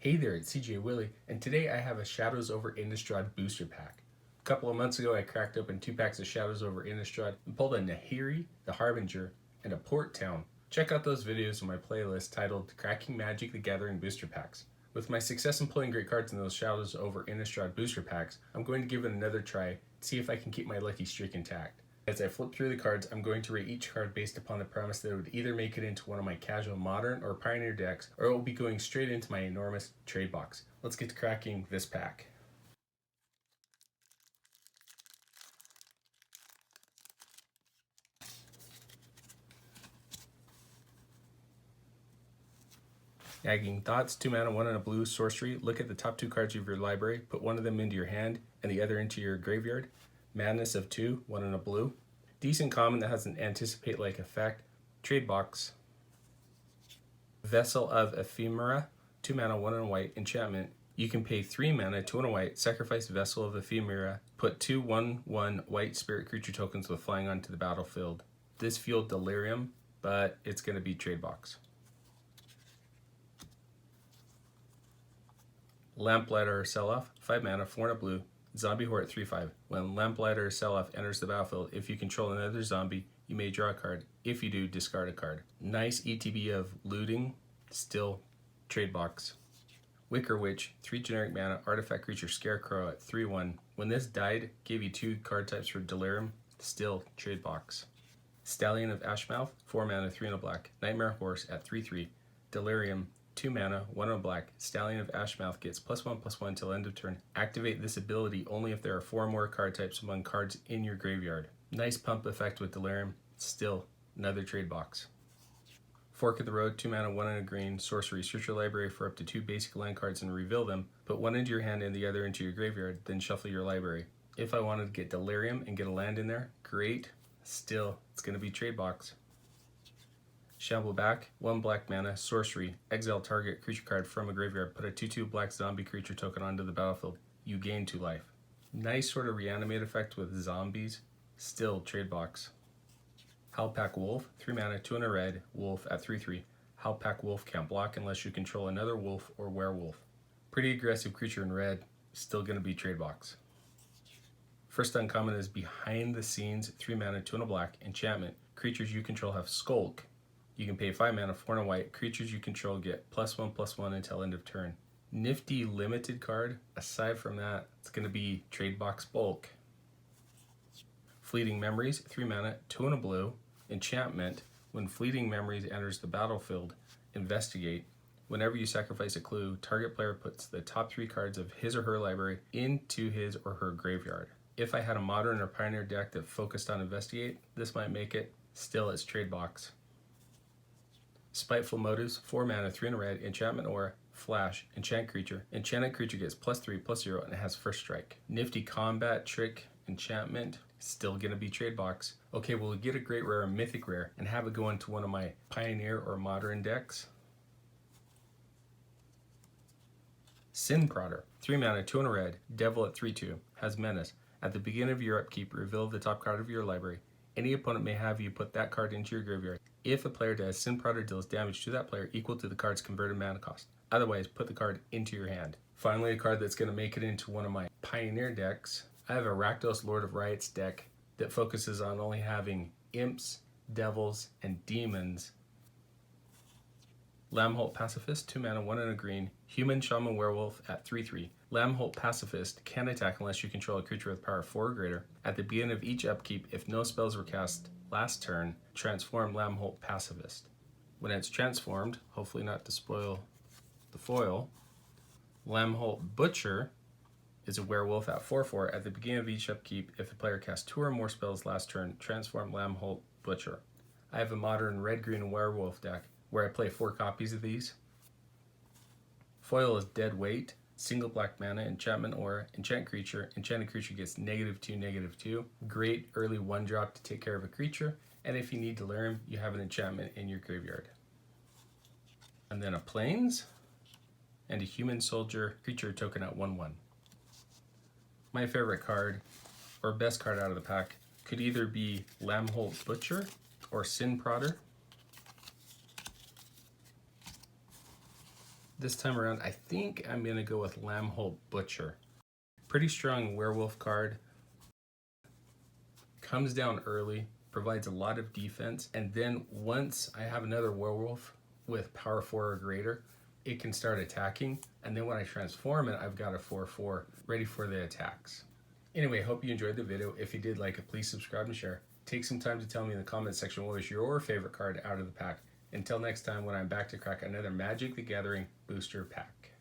Hey there, it's CJ Willie, and today I have a Shadows over Innistrad booster pack. A couple of months ago, I cracked open 2 packs of Shadows over Innistrad and pulled a Nahiri, the Harbinger, and a Port Town. Check out those videos in my playlist titled Cracking Magic the Gathering Booster Packs. With my success in pulling great cards in those Shadows over Innistrad booster packs, I'm going to give it another try to see if I can keep my lucky streak intact. As I flip through the cards, I'm going to rate each card based upon the premise that it would either make it into one of my casual modern or pioneer decks, or it will be going straight into my enormous trade box. Let's get to cracking this pack. Nagging Thoughts, 2 mana, 1 and a blue, sorcery. Look at the top 2 cards of your library, put one of them into your hand and the other into your graveyard. Madness of 2, 1 and a blue. Decent common that has an anticipate-like effect. Trade box. Vessel of Ephemera, 2 mana, 1 and a white, enchantment. You can pay 3 mana, 2 and a white, sacrifice Vessel of Ephemera, put 2 1/1 white spirit creature tokens with flying onto the battlefield. This fueled Delirium, but it's going to be trade box. Lamplighter or Sell-Off, 5 mana, 4 and a blue, zombie horde 3/5. When Lamplighter or Sell-Off enters the battlefield, if you control another zombie, you may draw a card. If you do, discard a card. Nice ETB of Looting, still trade box. Wicker Witch, 3 generic mana, artifact creature Scarecrow at 3/1. When this died, gave you 2 card types for Delirium, still trade box. Stallion of Ashmouth, 4 mana, 3 and a black, Nightmare Horse at 3/3. Delirium, 2 mana, 1 and a black, Stallion of Ashmouth gets +1/+1 until end of turn. Activate this ability only if there are 4 more card types among cards in your graveyard. Nice pump effect with Delirium, still another trade box. Fork of the Road, 2 mana, 1 and a green, sorcery. Search your library for up to 2 basic land cards and reveal them. Put one into your hand and the other into your graveyard, then shuffle your library. If I wanted to get Delirium and get a land in there, great. Still, it's going to be trade box. Shamble Back, 1 black mana, sorcery. Exile target creature card from a graveyard. Put a 2/2 black zombie creature token onto the battlefield. You gain 2 life. Nice sort of reanimate effect with zombies. Still trade box. Howlpack Wolf, 3 mana, 2 and a red, wolf at 3/3. Howlpack Wolf can't block unless you control another wolf or werewolf. Pretty aggressive creature in red, still going to be trade box. First uncommon is Behind the Scenes, 3 mana, 2 and a black, enchantment. Creatures you control have Skulk. You can pay 5 mana, 4 and a white. Creatures you control get +1/+1 until end of turn. Nifty limited card. Aside from that, it's going to be trade box bulk. Fleeting Memories, 3 mana, 2 and a blue, enchantment. When Fleeting Memories enters the battlefield, investigate. Whenever you sacrifice a clue, target player puts the top 3 cards of his or her library into his or her graveyard. If I had a modern or pioneer deck that focused on investigate, this might make it. Still, it's trade box. Spiteful Motives, 4 mana, 3 and a red, enchantment aura, flash, enchant creature. Enchanted creature gets +3/+0 and it has first strike. Nifty combat trick, enchantment, still gonna be trade box. Okay, we'll get a great rare, a mythic rare, and have it go into one of my pioneer or modern decks. Sin Prodder, 3 mana, 2 and a red, devil at 3/2, has menace. At the beginning of your upkeep, reveal the top card of your library. Any opponent may have you put that card into your graveyard. If a player does, Sin Prodder deals damage to that player equal to the card's converted mana cost. Otherwise, put the card into your hand. Finally, a card that's going to make it into one of my pioneer decks. I have a Rakdos Lord of Riots deck that focuses on only having imps, devils, and demons. Lambholt Pacifist, 2 mana, 1 and a green, human shaman werewolf at 3/3. Lambholt Pacifist can't attack unless you control a creature with power 4 or greater. At the beginning of each upkeep, if no spells were cast last turn, transform Lambholt Pacifist. When it's transformed, hopefully not to spoil the foil, Lambholt Butcher is a werewolf at 4/4. At the beginning of each upkeep, if the player casts 2 or more spells last turn, transform Lambholt Butcher. I have a modern red-green werewolf deck where I play 4 copies of these. Foil is Dead Weight, single black mana, enchantment aura, enchant creature. Enchanted creature gets -2/-2. Great early 1-drop to take care of a creature, and if you need Delirium, you have an enchantment in your graveyard. And then a Plains, and a human soldier creature token at 1/1. My favorite card, or best card out of the pack, could either be Lambholt Butcher or Sin Prodder. This time around, I think I'm going to go with Lamholt Butcher. Pretty strong werewolf card. Comes down early, provides a lot of defense, and then once I have another werewolf with power 4 or greater, it can start attacking, and then when I transform it, I've got a 4/4 ready for the attacks. Anyway, hope you enjoyed the video. If you did like it, please subscribe and share. Take some time to tell me in the comment section what was your favorite card out of the pack. Until next time, when I'm back to crack another Magic the Gathering booster pack.